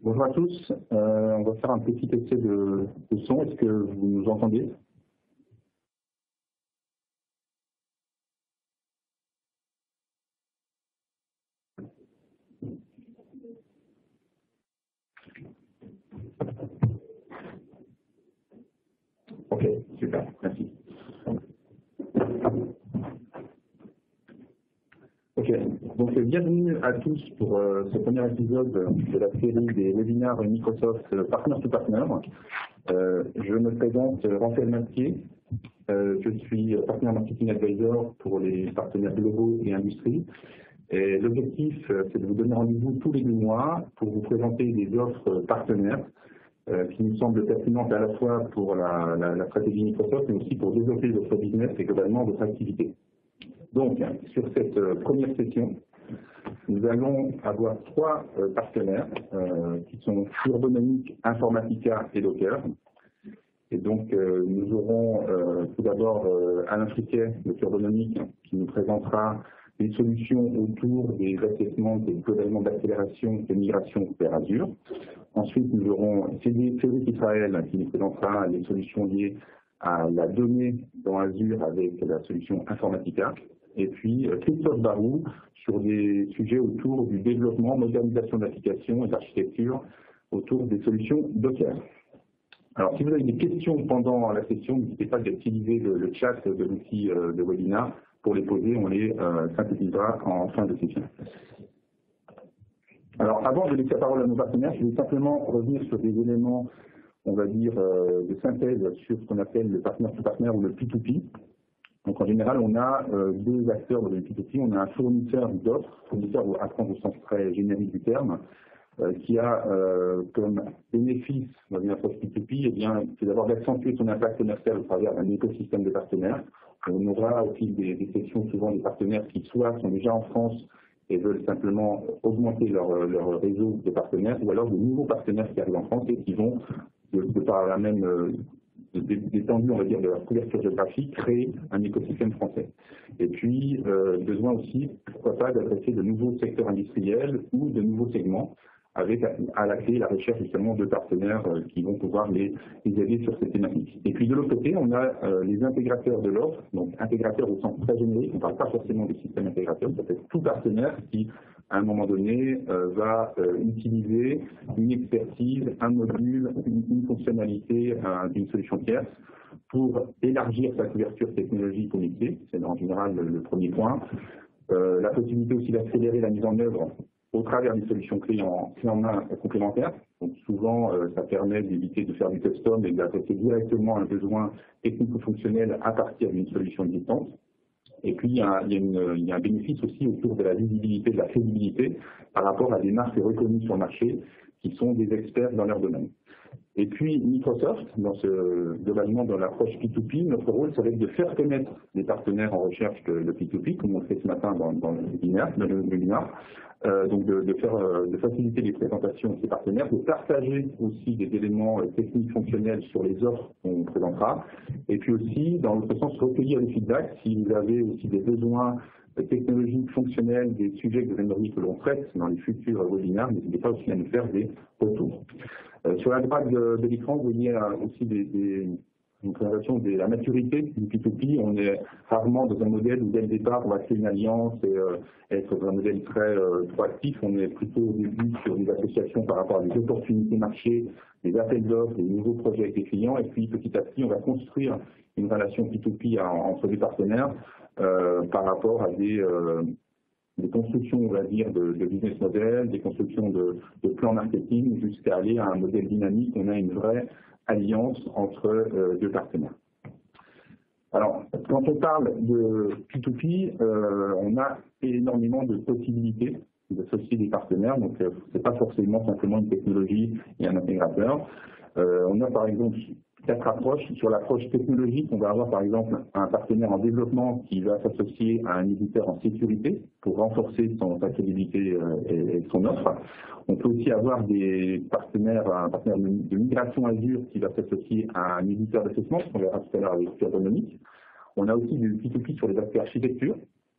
Bonjour à tous, on va faire un petit essai de son. Est-ce que vous nous entendez? Ok, super, merci. Ok, donc bienvenue à tous pour ce premier épisode de la série des webinaires Microsoft Partner to Partner. Je me présente Raphaël Masquier, je suis partenaire marketing advisor pour les partenaires globaux et industrie. Et l'objectif, c'est de vous donner rendez-vous tous les 2 mois pour vous présenter des offres partenaires qui nous semblent pertinentes à la fois pour la stratégie Microsoft, mais aussi pour développer votre business et globalement votre activité. Donc, sur cette première session, nous allons avoir 3 partenaires qui sont Urbonomic, Informatica et Docker. Et donc, nous aurons tout d'abord Alain Friquet de Urbonomic qui nous présentera des solutions autour des assessments et globalement d'accélération de migration vers Azure. Ensuite, nous aurons Cédric Israël qui nous présentera les solutions liées à la donnée dans Azure avec la solution Informatica. Et puis Christophe Barou sur des sujets autour du développement, modernisation d'applications et d'architecture autour des solutions Docker. Alors, si vous avez des questions pendant la session, n'hésitez pas à utiliser le chat de l'outil de webinar pour les poser, on les synthétisera en fin de session. Alors, avant de laisser la parole à nos partenaires, je vais simplement revenir sur des éléments, on va dire, de synthèse sur ce qu'on appelle le partner to partner ou le P2P. Donc en général, on a 2 acteurs dans le P2P. On a un fournisseur d'offres, fournisseur à prendre au sens très générique du terme, qui a comme bénéfice dans une approche P2P, eh bien, c'est d'avoir d'accentuer son impact commercial au travers d'un écosystème de partenaires. On aura au fil des sessions souvent des partenaires qui soit sont déjà en France et veulent simplement augmenter leur réseau de partenaires, ou alors de nouveaux partenaires qui arrivent en France et qui vont, de par la même d'étendue, on va dire, de leur couverture géographique, créer un écosystème français. Et puis, besoin aussi, pourquoi pas, d'adresser de nouveaux secteurs industriels ou de nouveaux segments, avec à la clé la recherche justement de partenaires qui vont pouvoir les aider sur ces thématiques. Et puis de l'autre côté, on a les intégrateurs de l'offre, donc intégrateurs au sens très générique, on ne parle pas forcément des systèmes intégrateurs, ça peut être tout partenaire qui, à un moment donné, va utiliser une expertise, un module, une fonctionnalité d'une solution tierce pour élargir sa couverture technologique au métier, c'est en général le premier point. La possibilité aussi d'accélérer la mise en œuvre au travers des solutions clés en main complémentaires. Donc souvent, ça permet d'éviter de faire du custom et d'adresser directement un besoin technico-fonctionnel à partir d'une solution existante. Et puis, il y a un bénéfice aussi autour de la visibilité, de la crédibilité par rapport à des marques reconnues sur le marché qui sont des experts dans leur domaine. Et puis, Microsoft, globalement dans l'approche P2P, notre rôle, ça va être de faire connaître les partenaires en recherche de P2P, comme on le fait ce matin dans le webinaire, donc de faciliter les présentations de ces partenaires, de partager aussi des éléments techniques fonctionnels sur les offres qu'on présentera, et puis aussi, dans l'autre sens, recueillir les feedbacks si vous avez aussi des besoins technologiques, fonctionnels, des sujets que vous aimeriez que l'on traite dans les futurs webinaires, n'hésitez pas aussi à nous faire des retours. Sur la droite de l'écran, vous voyez aussi une présentation de la maturité du P2P. On est rarement dans un modèle où dès le départ, on va créer une alliance et être dans un modèle très proactif. On est plutôt au début sur des associations par rapport à des opportunités marché, des appels d'offres, des nouveaux projets avec les clients. Et puis petit à petit, on va construire une relation P2P entre les partenaires par rapport à des constructions, on va dire, de business model, des constructions de plans marketing, jusqu'à aller à un modèle dynamique. On a une vraie alliance entre 2 partenaires. Alors, quand on parle de P2P, on a énormément de possibilités d'associer des partenaires. Donc, ce n'est pas forcément simplement une technologie et un intégrateur. On a par exemple 4 approches. Sur l'approche technologique, on va avoir par exemple un partenaire en développement qui va s'associer à un éditeur en sécurité pour renforcer sa crédibilité et son offre. On peut aussi avoir un partenaire de migration Azure qui va s'associer à un éditeur d'assessment, qu'on verra tout à l'heure avec Urbonomic. On a aussi du P2P sur les aspects architecture.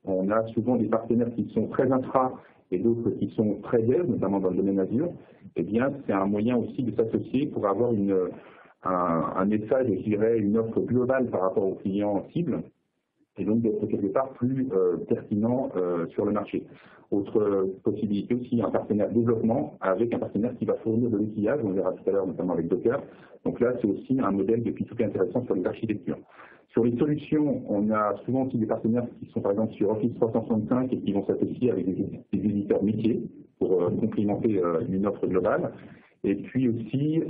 on a souvent des partenaires qui sont très infra et d'autres qui sont très dev, notamment dans le domaine Azure, eh bien, c'est un moyen aussi de s'associer pour avoir un message, je dirais, une offre globale par rapport aux clients cibles, et donc d'être quelque part plus pertinent sur le marché. Autre possibilité aussi, un partenaire développement avec un partenaire qui va fournir de l'outillage, on verra tout à l'heure notamment avec Docker. Donc là, c'est aussi un modèle de P2P intéressant sur les architectures. Sur les solutions, on a souvent aussi des partenaires qui sont par exemple sur Office 365 et qui vont s'associer avec des éditeurs métiers pour complémenter une offre globale. Et puis aussi,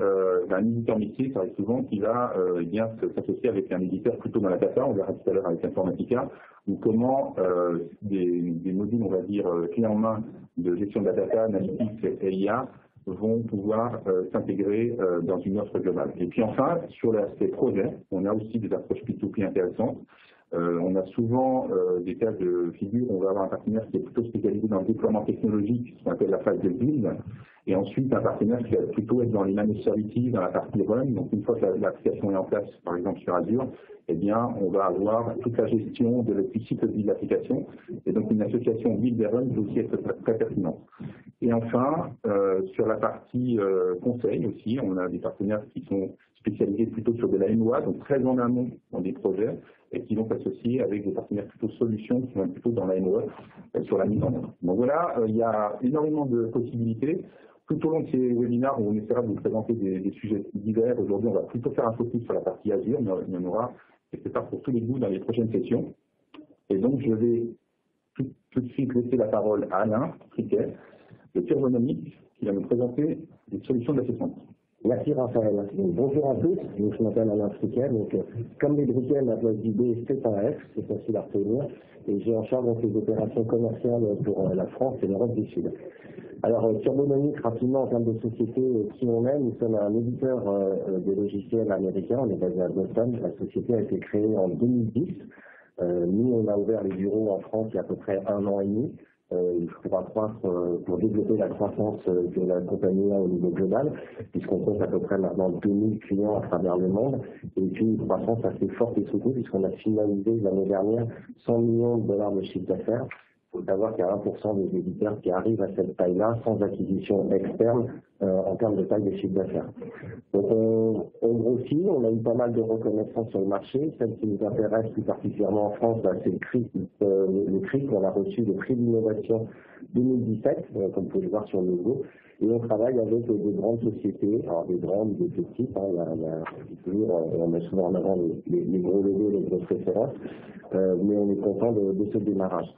un éditeur métier, ça arrive souvent, qui va bien s'associer avec un éditeur plutôt dans la data, on verra tout à l'heure avec Informatica, ou comment des modules, on va dire, clés en main de gestion de la data, analytics et IA vont pouvoir s'intégrer dans une offre globale. Et puis enfin, sur l'aspect projet, on a aussi des approches P2P intéressantes. On a souvent des cas de figure, on va avoir un partenaire qui est plutôt spécialisé dans le déploiement technologique, ce qu'on appelle la phase de build, et ensuite un partenaire qui va plutôt être dans les managed services, dans la partie run. Donc une fois que l'application est en place, par exemple sur Azure, eh bien on va avoir toute la gestion du cycle de vie de l'application, et donc une association build et run peut aussi être très pertinente. Et enfin, sur la partie conseil aussi, on a des partenaires qui sont spécialisés plutôt sur de la MOA, donc très en amont dans des projets, et qui vont s'associer avec des partenaires plutôt solutions qui vont être plutôt dans la MOA sur la mise en œuvre. Donc voilà, il y a énormément de possibilités. Tout au long de ces webinaires, on essaiera de vous présenter des sujets divers. Aujourd'hui, on va plutôt faire un focus sur la partie Azure, mais il y en aura quelque part pour tous les goûts dans les prochaines sessions. Et donc, je vais tout de suite laisser la parole à Alain Friquet, de Turbonomics, qui va nous présenter des solutions d'assessment. Merci Raphaël. Bonjour à tous, je m'appelle Alain Friquet. Comme les briquets, ma place d'idée c'est un F, c'est facile à retenir, et j'ai en charge les opérations commerciales pour la France et l'Europe du Sud. Alors Turbonomics, rapidement en termes de société, qui on est, nous sommes un éditeur de logiciels américain, on est basé à Boston, la société a été créée en 2010. Nous, on a ouvert les bureaux en France il y a à peu près 1 an et demi. Il faudra croître pour développer la croissance de la compagnie au niveau global, puisqu'on compte à peu près maintenant 2000 clients à travers le monde, et puis une croissance assez forte et soutenue, puisqu'on a finalisé l'année dernière 100 millions de dollars de chiffre d'affaires. Il faut savoir qu'il y a 1% des éditeurs qui arrivent à cette taille-là sans acquisition externe en termes de taille de chiffre d'affaires. Donc on grossit, on a eu pas mal de reconnaissance sur le marché. Celle qui nous intéresse plus particulièrement en France, c'est le CRIC qu'on a reçu, le prix d'innovation 2017, comme vous pouvez le voir sur le logo. Et on travaille avec des grandes sociétés, alors des grandes, des petites, on met souvent en avant les gros logos, les grosses références, mais on est content de ce démarrage.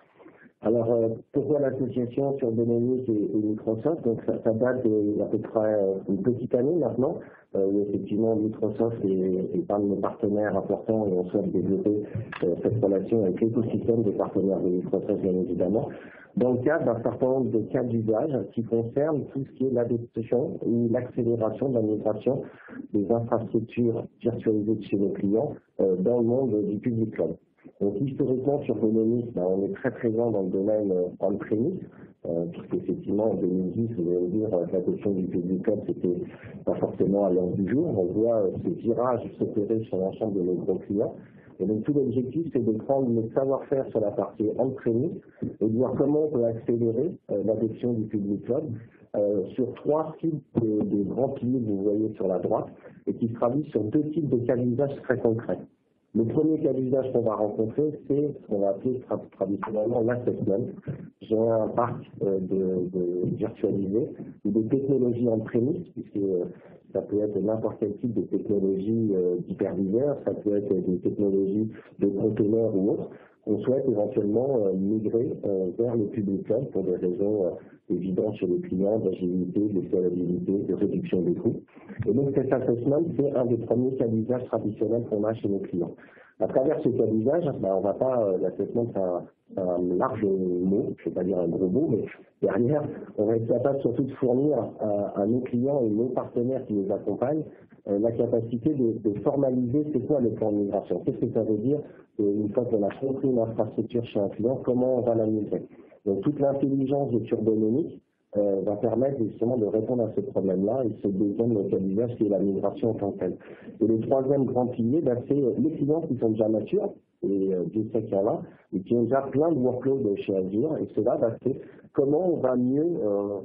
Alors, pourquoi l'association Turbonomics et Microsoft? Donc, ça date d'à peu près une petite année maintenant. Effectivement, Microsoft est un de nos partenaires importants et on souhaite développer cette relation avec l'écosystème des partenaires de Microsoft, bien évidemment, dans le cadre d'un certain nombre de cas d'usage qui concernent tout ce qui est l'adoption ou l'accélération de la migration des infrastructures virtualisées de chez nos clients dans le monde du public cloud. Donc historiquement, sur Turbonomics, on est très présent dans le domaine on-premise, puisqu'effectivement en 2010, vous allez me dire, l'adoption du public cloud, c'était pas forcément à l'heure du jour. On voit ce virage s'opérer sur l'ensemble de nos gros clients. Et donc tout l'objectif, c'est de prendre le savoir-faire sur la partie on-premise et de voir comment on peut accélérer l'adoption du public cloud sur 3 types de grands piliers que vous voyez sur la droite et qui se traduisent sur 2 types de cas d'usage très concrets. Le premier cas d'usage qu'on va rencontrer, c'est ce qu'on va appeler traditionnellement l'assessment. J'ai un parc de virtualisé ou de technologies on-premise, puisque ça peut être n'importe quel type de technologie d'hyperviseur, ça peut être des technologies de conteneurs ou autres. On souhaite éventuellement migrer vers le public cloud pour des raisons évidentes chez les clients, d'agilité, de scalabilité, de réduction des coûts. Et donc cet assessment, c'est un des premiers cas d'usage traditionnels qu'on a chez nos clients. À travers ce cas d'usage, on va pas, l'assessment c'est un large mot, je ne vais pas dire un gros mot, mais derrière, on va être capable surtout de fournir à nos clients et nos partenaires qui nous accompagnent la capacité de formaliser c'est quoi le plan de migration. Qu'est-ce que ça veut dire une fois qu'on a compris une infrastructure chez un client, comment on va la migrer. Donc toute l'intelligence de Turbonomics va permettre justement de répondre à ce problème-là et ce deuxième cas d'usage qui est la migration en tant que telle. Et le troisième grand pilier, c'est les clients qui sont déjà matures, et Dieu sait qu'il y en a, et qui ont déjà plein de workloads chez Azure, et cela, c'est comment on va mieux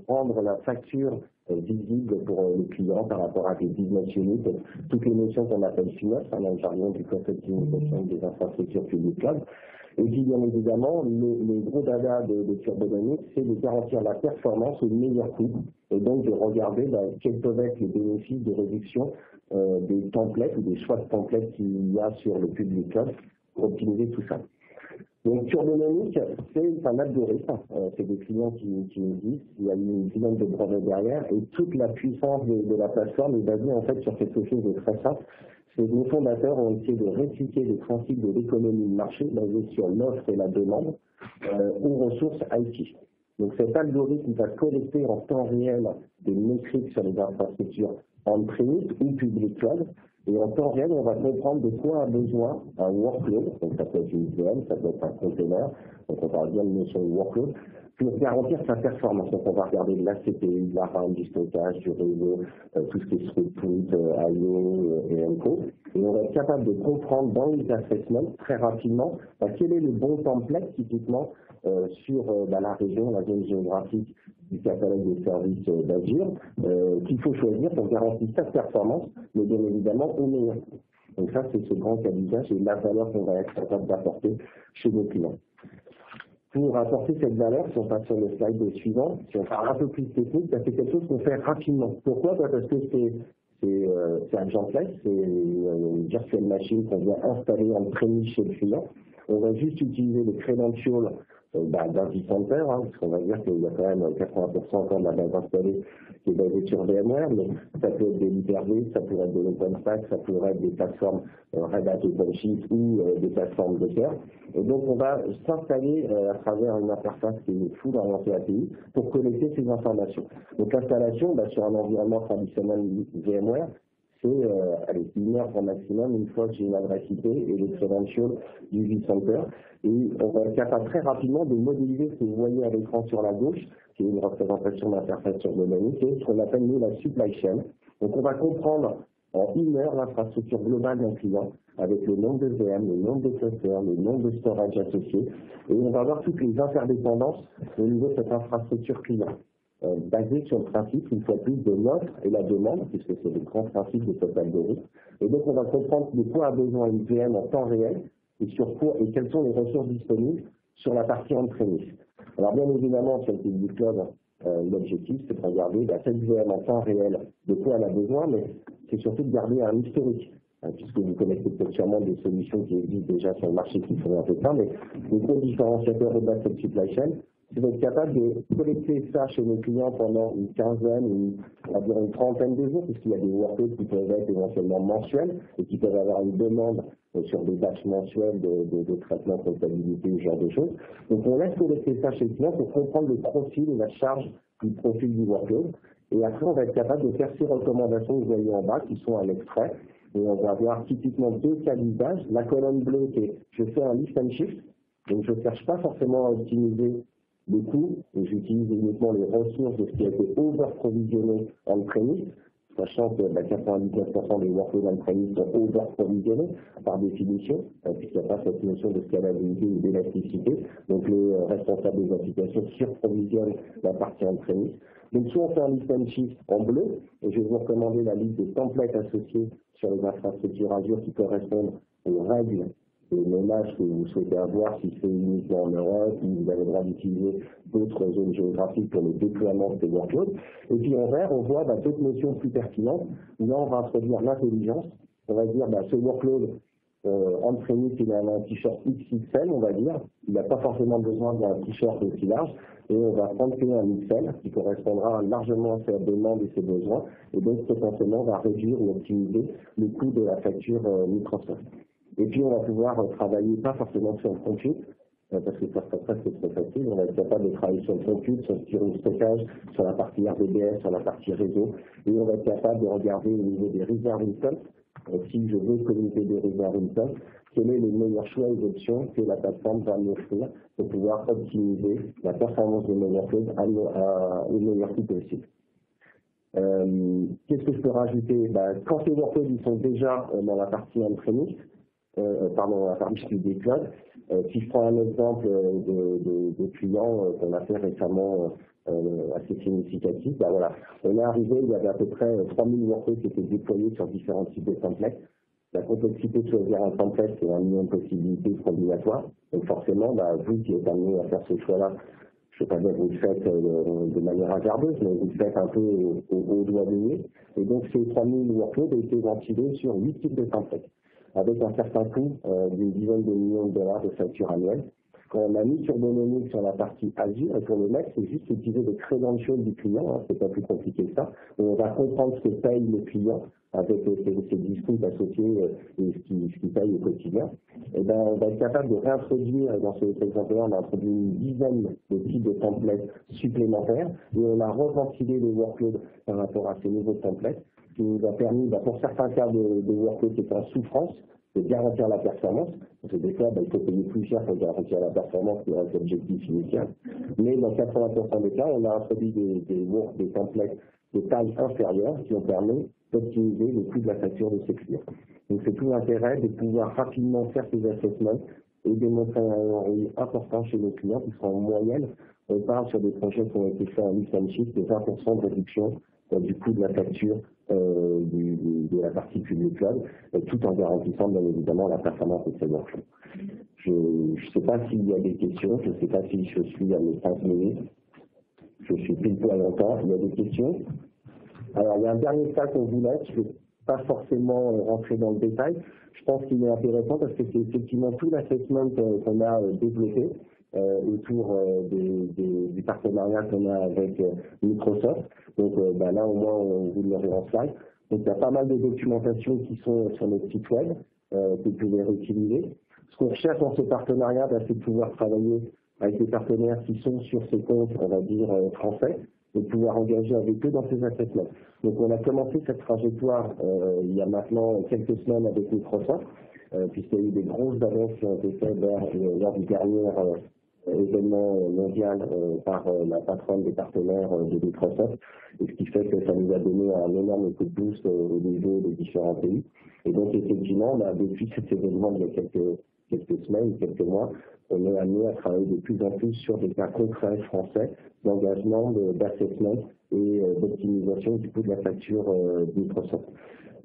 rendre la facture visible pour le client par rapport à des business units, toutes les notions qu'on appelle FinOps, dans le jargon du cost optimisation des infrastructures publiques cloud. Et puis, bien évidemment, le gros dada de Turbonomics, c'est de garantir la performance au meilleur coût, et donc de regarder quels peuvent être les bénéfices de réduction des templates ou des choix de templates qu'il y a sur le public cloud pour optimiser tout ça. Donc, Turbonomics, c'est un algorithme. C'est des clients qui nous disent, il y a une dizaine de brevets derrière, et toute la puissance de la plateforme est basée en fait sur quelque chose de très simple. Nos fondateurs ont essayé de répliquer les principes de l'économie de marché basés sur l'offre et la demande aux ressources IT. Donc cet algorithme va collecter en temps réel des métriques sur les infrastructures on-premise ou public cloud. Et en temps réel, on va comprendre de quoi a besoin un workload, donc ça peut être une VM, ça peut être un container, donc on parle bien de notion de workload, pour garantir sa performance. Donc on va regarder de la CPU, de la RAM, du stockage, du réseau, tout ce qui est throughput, I/O et MCO. Et on va être capable de comprendre dans les assessments très rapidement quel est le bon template typiquement sur la région, la zone géographique du catalogue des services d'Azure qu'il faut choisir pour garantir sa performance, mais bien évidemment au meilleur. Donc ça, c'est ce grand cas d'usage et la valeur qu'on va être capable d'apporter chez nos clients. Pour apporter cette valeur, si on passe sur le slide suivant, si on parle un peu plus technique, c'est quelque chose qu'on fait rapidement. Pourquoi? Parce que c'est agentless, c'est une virtual machine qu'on vient installer en prémisse chez le client. On va juste utiliser les credentials d'un vCenter, parce qu'on va dire qu'il y a quand même 80% encore de la base installée qui est basée sur VMware, mais ça peut être de l'Hyper-V, ça pourrait être de l'OpenStack, ça pourrait être des plateformes Red Hat OpenShift ou des plateformes Docker. Et donc on va s'installer à travers une interface qui est full orientée API pour collecter ces informations. Donc l'installation sur un environnement traditionnel VMware, c'est 1 heure pour maximum, une fois que j'ai une adresse IP et les credentials du vCenter. Et on va être capable très rapidement de modéliser ce que vous voyez à l'écran sur la gauche, qui est une représentation d'interface sur le menu, c'est ce qu'on appelle nous la supply chain. Donc on va comprendre en 1 heure l'infrastructure globale d'un client, avec le nombre de VM, le nombre de clusters, le nombre de storage associés, et on va voir toutes les interdépendances au niveau de cette infrastructure client. Basé sur le principe, une fois plus, de l'offre et la demande, puisque c'est le grand principe de cet algorithme. Et donc, on va comprendre de quoi a besoin une VM en temps réel et sur quoi et quelles sont les ressources disponibles sur la partie on-premise. Alors, bien évidemment, sur le public cloud, l'objectif, c'est de regarder cette VM en temps réel, de quoi elle a besoin, mais c'est surtout de garder un historique. Puisque vous connaissez peut-être sûrement des solutions qui existent déjà sur le marché qui font un peu ça, mais le gros différenciateur au-delà de cette supply chain, c'est d'être capable de collecter ça chez nos clients pendant une quinzaine, on va dire une trentaine de jours, puisqu'il y a des workloads qui peuvent être éventuellement mensuels et qui peuvent avoir une demande sur des batchs mensuels de traitement de comptabilité, ce genre de choses. Donc on laisse collecter ça chez le client pour comprendre le profil et la charge du profil du workload. Et après, on va être capable de faire ces recommandations que vous voyez en bas, qui sont à l'extrait. Et on va avoir typiquement 2 cas d'usage. La colonne bleue, qui est je fais un lift and shift. Donc je ne cherche pas forcément à optimiser le coût, et j'utilise uniquement les ressources de ce qui a été over-provisionné on-premise, sachant que 99% des workloads on-premise sont over-provisionnés par définition, puisqu'il n'y a pas cette notion de scalabilité ou d'élasticité. Donc les responsables des applications surprovisionnent la partie on-premise. Donc soit on fait un lift and shift en bleu, et je vais vous recommander la liste de templates associés sur les infrastructures Azure qui correspondent aux règles et le ménage que vous souhaitez avoir, si c'est uniquement en Europe, ou vous avez le droit d'utiliser d'autres zones géographiques pour le déploiement de ces workloads. Et puis en vert, on voit d'autres notions plus pertinentes. Là, on va introduire l'intelligence. On va dire, ce workload, on-premise, il a un t-shirt XXL, on va dire. Il n'a pas forcément besoin d'un t-shirt aussi large. Et on va prendre un XL qui correspondra largement à sa demande et ses besoins. Et donc, potentiellement, on va réduire ou optimiser le coût de la facture Microsoft. Et puis, on va pouvoir travailler pas forcément sur le compute, parce que ça c'est très facile. On va être capable de travailler sur le compute, sur le stockage, sur la partie RDBS, sur la partie réseau. Et on va être capable de regarder au niveau des reserve instance. Si je veux communiquer des reserve instance, quels sont les meilleurs choix et options que la plateforme va m'offrir pour pouvoir optimiser la performance de mes workloads au meilleur coût possible. Qu'est-ce que je peux rajouter? Quand ces workloads ils sont déjà dans la partie on-premise, la partie des clouds. Si je prends un exemple de clients qu'on a fait récemment assez significatif, ben voilà, on est arrivé, il y avait à peu près 3000 workflows qui étaient déployés sur différents types de templates. La complexité de choisir un template, c'est 1 million de possibilités combinatoires. Donc forcément, vous qui êtes amené à faire ce choix-là, je ne sais pas dire que vous le faites de manière hasardeuse, mais vous le faites un peu au doigt de nez. Et donc ces 3000 workflows ont été ventilés sur 8 types de templates, avec un certain coût d'une dizaine de millions de dollars de facture annuelle. Quand on a mis Turbonomic sur la partie Azure, et pour le mettre, c'est juste utiliser les credentials du client, hein, c'est pas plus compliqué que ça. Et on va comprendre ce que paye le client avec ces discounts associés et ce qu'il paye au quotidien. Et ben, on va être capable de réintroduire, et dans cet exemple-là, on a introduit une dizaine de types de templates supplémentaires, et on a reventilé les workloads par rapport à ces nouveaux templates, qui nous a permis, pour certains cas de workloads qui étaient en souffrance, de garantir la performance, parce que des fois, il faut payer plus cher pour garantir la performance qui reste l'objectif initial. Mais dans 80% des cas, on a introduit des templates de taille inférieure qui ont permis d'optimiser le coût de la facture de ces clients. Donc c'est tout l'intérêt de pouvoir rapidement faire ces assessments et démontrer un ROI important chez nos clients, qui seront en moyenne, on parle sur des projets qui ont été faits en lift and shift de 20% de réduction du coût de la facture de la partie publique cloud, tout en garantissant bien évidemment la performance de ces workflows. Je ne sais pas s'il y a des questions, je ne sais pas si je suis à mes 5 minutes, je suis pile poil en temps, il y a des questions. Alors il y a un dernier cas qu'on vous laisse, je ne vais pas forcément rentrer dans le détail, je pense qu'il est intéressant parce que c'est effectivement tout l'assessment qu'on a développé autour du partenariat qu'on a avec Microsoft. Donc là au moins vous l'aurez en slide. Donc il y a pas mal de documentation qui sont sur notre site web que vous pouvez réutiliser. Ce qu'on recherche dans ce partenariat, c'est de pouvoir travailler avec des partenaires qui sont sur ces comptes, on va dire, français, et de pouvoir engager avec eux dans ces assessments. Donc on a commencé cette trajectoire il y a maintenant quelques semaines avec Microsoft, puisqu'il y a eu des grosses annonces qui ont été faites lors du dernier événement mondial par la patronne des partenaires de Microsoft, et ce qui fait que ça nous a donné un énorme coup de boost au niveau des différents pays. Et donc effectivement, depuis cet événement il y a quelques semaines, quelques mois, on est amené à travailler de plus en plus sur des cas concrets français d'engagement, d'assessment et d'optimisation du coût de la facture Microsoft.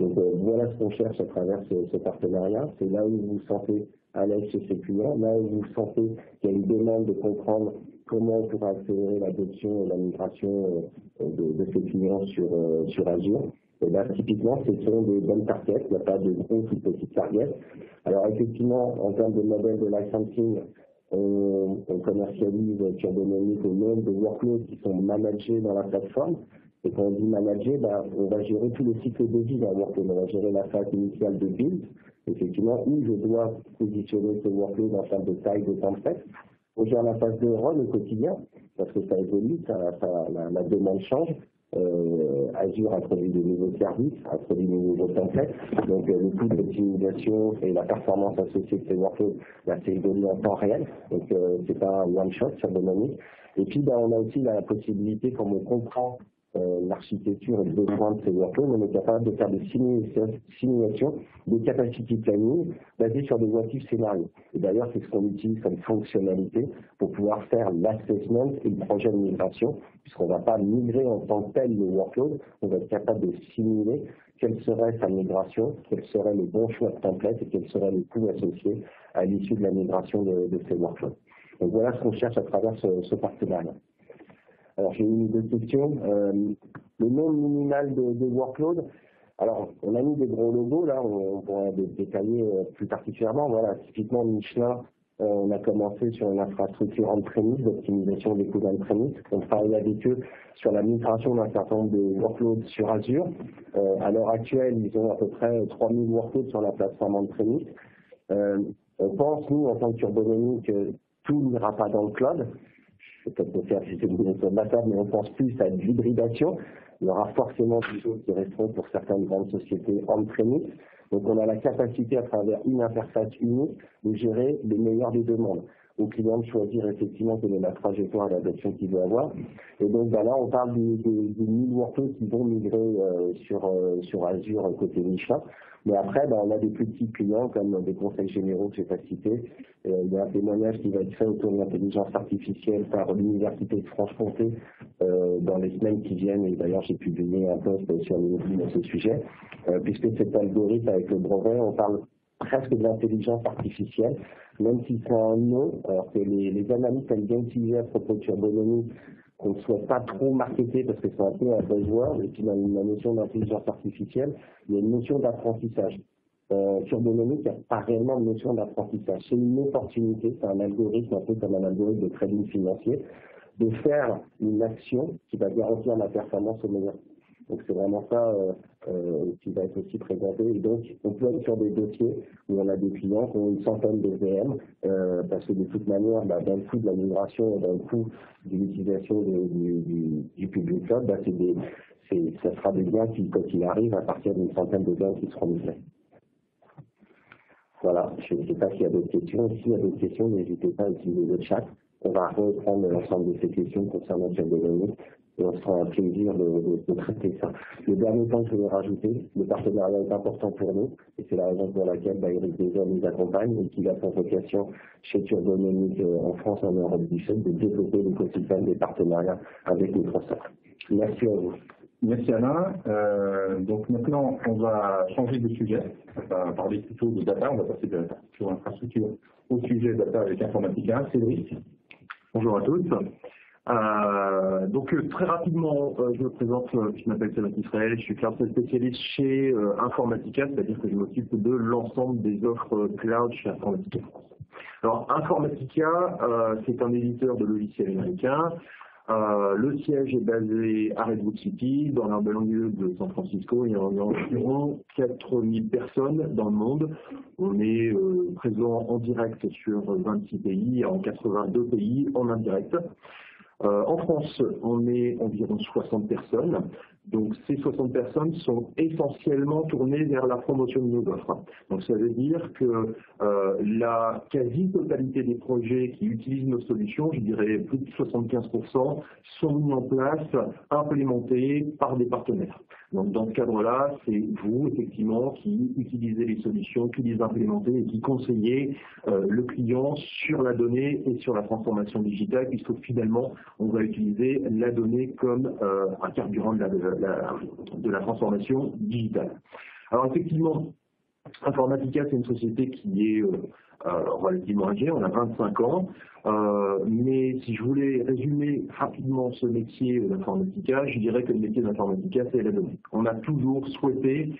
Donc voilà ce qu'on cherche à travers ce partenariat. C'est là où vous vous sentez à l'aise chez ces clients, là où vous sentez qu'il y a une demande de comprendre comment on pourra accélérer l'adoption et la migration de ces clients sur Azure. Et là, typiquement, ce sont des bonnes targets, il n'y a pas de grosses ou petites targets. Alors effectivement, en termes de modèle de licensing, on commercialise Turbonomic au nombre de workloads qui sont managés dans la plateforme. Et quand on dit manager, on va gérer tout le cycle de vie d'un workload. On va gérer la phase initiale de build, effectivement, où je dois positionner ce workload en termes de taille de template. On gère la phase de run au quotidien, parce que ça évolue, la demande change. Azure introduit de nouveaux services, introduit de nouveaux templates, donc le coût d'optimisation et la performance associée de ces workflows, c'est évolué en temps réel, donc c'est pas un one shot sur Turbonomic. Et puis on a aussi la possibilité, comme on comprend l'architecture et le besoin de ces workflows, on est capable de faire des simulations de capacity planning basées sur des what-if scénarios. Et d'ailleurs, c'est ce qu'on utilise comme fonctionnalité pour pouvoir faire l'assessment et le projet de migration, puisqu'on ne va pas migrer en tant que tel le workload, on va être capable de simuler quelle serait sa migration, quel serait le bon choix de template et quel serait le coût associé à l'issue de la migration de ces workflows. Donc voilà ce qu'on cherche à travers ce partenariat. Alors j'ai une ou deux questions. Le nombre minimal de workload. Alors on a mis des gros logos là, on pourra détailler plus particulièrement. Voilà, typiquement Michelin, on a commencé sur une infrastructure on-premise, d'optimisation des coûts on-premise. On travaille avec eux sur la migration d'un certain nombre de workloads sur Azure. À l'heure actuelle, ils ont à peu près 3000 workloads sur la plateforme on-premise. On pense, nous, en tant que Turbonomic, que tout n'ira pas dans le cloud. Je vais peut-être me faire citer une sur la table, mais on pense plus à de l'hybridation. Il y aura forcément des choses qui resteront pour certaines grandes sociétés on-premise. Donc on a la capacité à travers une interface unique de gérer les meilleures des demandes. Au client de choisir effectivement quelle est la trajectoire d'adoption qu'il veut avoir. Et donc là on parle des 1000 workloads qui vont migrer sur Azure côté Michelin. Mais après, on a des plus petits clients comme des conseils généraux que je n'ai pas cités. Il y a un témoignage qui va être fait autour de l'intelligence artificielle par l'Université de Franche-Comté dans les semaines qui viennent. Et d'ailleurs, j'ai publié un post sur LinkedIn à ce sujet. Puisque cet algorithme avec le brevet, on parle presque de l'intelligence artificielle, même si c'est un nom, alors que les analystes aiment bien utiliser à propos de Turbonomic, qu'on ne souhaite pas trop marketer parce que c'est un peu un buzzword, et puis dans la notion d'intelligence artificielle, il y a une notion d'apprentissage. Turbonomic, il n'y a pas réellement de notion d'apprentissage. C'est une opportunité, c'est un algorithme, un peu comme un algorithme de trading financier, de faire une action qui va garantir la performance au meilleur. Donc c'est vraiment ça qui va être aussi présenté. Et donc on peut être sur des dossiers où on a des clients qui ont une centaine de VM, parce que de toute manière, dans le coût de la migration et dans le coût de l'utilisation du public cloud, ça sera des biens qui, quand il arrive, à partir d'une centaine de biens qui seront migrés. Voilà, je ne sais pas s'il y a d'autres questions. S'il y a d'autres questions, n'hésitez pas à utiliser le chat. On va reprendre l'ensemble de ces questions concernant Turbonomic. Et on sera un plaisir de traiter ça. Le dernier point que je vais rajouter, le partenariat est important pour nous, et c'est la raison pour laquelle Eric Deser nous accompagne et qu'il a pour vocation chez Turbonomic en France et en Europe du Sud de développer l'écosystème des partenariats avec Microsoft. Merci à vous. Merci Alain. Donc maintenant, on va changer de sujet. On va parler plutôt de data. On va passer de la partie infrastructure au sujet data avec Informatica. Cédric. Bonjour à tous. Donc très rapidement, je me présente, je m'appelle Cédric Israël, je suis cloud spécialiste chez Informatica, c'est-à-dire que je m'occupe de l'ensemble des offres cloud chez Informatica France. Alors Informatica, c'est un éditeur de logiciels américain. Le siège est basé à Redwood City, dans la banlieue de San Francisco. Il y a environ 4000 personnes dans le monde. On est présent en direct sur 26 pays, en 82 pays en indirect. En France, on est environ 60 personnes. Donc ces 60 personnes sont essentiellement tournées vers la promotion de nos offres. Donc ça veut dire que la quasi-totalité des projets qui utilisent nos solutions, je dirais plus de 75%, sont mis en place, implémentés par des partenaires. Donc dans ce cadre-là, c'est vous effectivement qui utilisez les solutions, qui les implémentez et qui conseillez le client sur la donnée et sur la transformation digitale, puisque finalement on va utiliser la donnée comme un carburant de la transformation digitale. Alors effectivement, Informatica, c'est une société qui est relativement âgée, on a 25 ans, mais si je voulais résumer rapidement ce métier d'Informatica, je dirais que le métier d'Informatica, c'est la donnée. On a toujours souhaité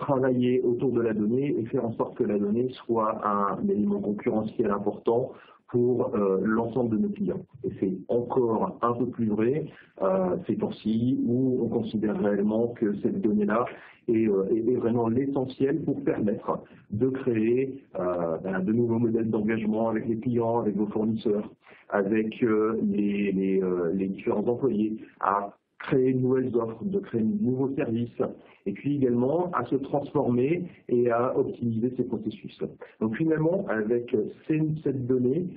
travailler autour de la donnée et faire en sorte que la donnée soit un élément concurrentiel important pour l'ensemble de nos clients. Et c'est encore un peu plus vrai ces temps-ci où on considère réellement que cette donnée-là est vraiment l'essentiel pour permettre de créer de nouveaux modèles d'engagement avec les clients, avec vos fournisseurs, avec les différents employés, à créer de nouvelles offres, de créer de nouveaux services, et puis également à se transformer et à optimiser ces processus. Donc finalement, avec cette donnée,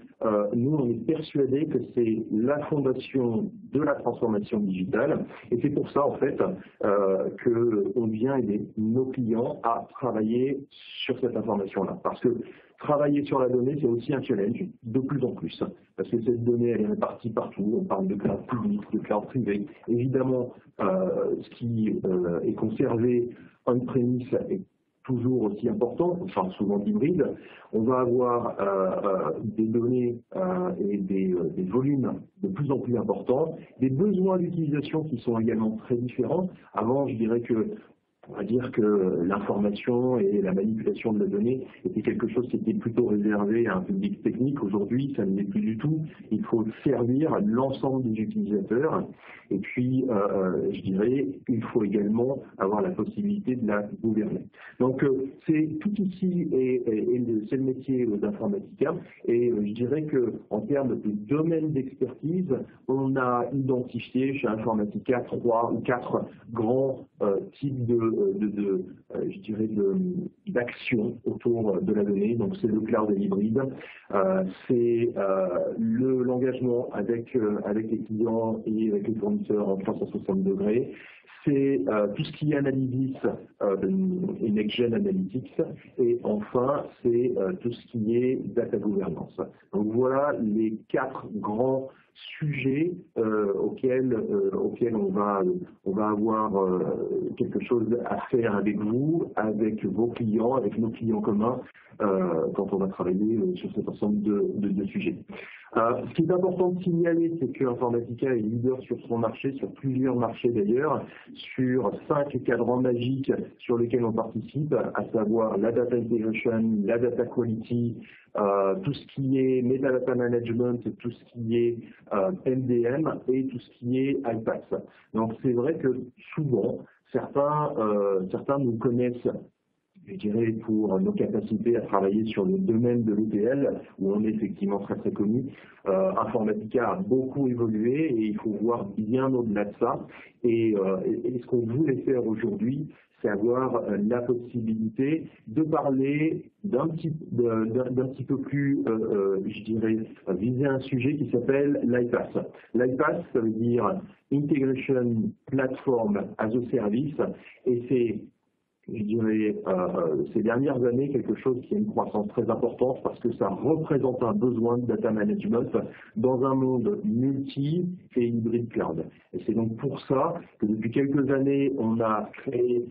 nous on est persuadés que c'est la fondation de la transformation digitale, et c'est pour ça en fait qu'on vient aider nos clients à travailler sur cette information-là. Parce que travailler sur la donnée, c'est aussi un challenge, de plus en plus, parce que cette donnée, elle est répartie partout. On parle de cloud public, de cloud privé. Évidemment, ce qui est conservé on-premise est toujours aussi important, on parle souvent d'hybride. On va avoir des données et des volumes de plus en plus importants, des besoins d'utilisation qui sont également très différents. Avant, je dirais que on va dire que l'information et la manipulation de la donnée était quelque chose qui était plutôt réservé à un public technique. Aujourd'hui, ça ne l'est plus du tout. Il faut servir l'ensemble des utilisateurs. Et puis, je dirais, il faut également avoir la possibilité de la gouverner. Donc, c'est tout ici et c'est le métier d'Informatica. Et je dirais qu'en termes de domaine d'expertise, on a identifié chez Informatica 3 ou 4 grands types d'actions autour de la donnée. Donc c'est le cloud et l'hybride, c'est l'engagement avec les clients et avec les fournisseurs en 360 degrés, c'est tout ce qui est analysis et next-gen analytics, et enfin, c'est tout ce qui est data governance. Donc voilà les 4 grands sujets auxquels on va avoir quelque chose à faire avec vous, avec vos clients, avec nos clients communs, quand on va travailler sur cet ensemble de sujets. Ce qui est important de signaler, c'est que Informatica est leader sur son marché, sur plusieurs marchés d'ailleurs, sur 5 cadrans magiques sur lesquels on participe, à savoir la data integration, la data quality, tout ce qui est metadata management, tout ce qui est MDM et tout ce qui est iPaaS. Donc c'est vrai que souvent, certains nous connaissent, je dirais, pour nos capacités à travailler sur le domaine de l'ETL, où on est effectivement très très connu. Informatica a beaucoup évolué et il faut voir bien au-delà de ça. Et ce qu'on voulait faire aujourd'hui, c'est avoir la possibilité de parler d'un petit peu plus, je dirais, viser un sujet qui s'appelle l'iPaaS. l'iPaaS, ça veut dire Integration Platform as a Service, et c'est, je dirais, ces dernières années, quelque chose qui a une croissance très importante parce que ça représente un besoin de data management dans un monde multi et hybride cloud. Et c'est donc pour ça que depuis quelques années, on a créé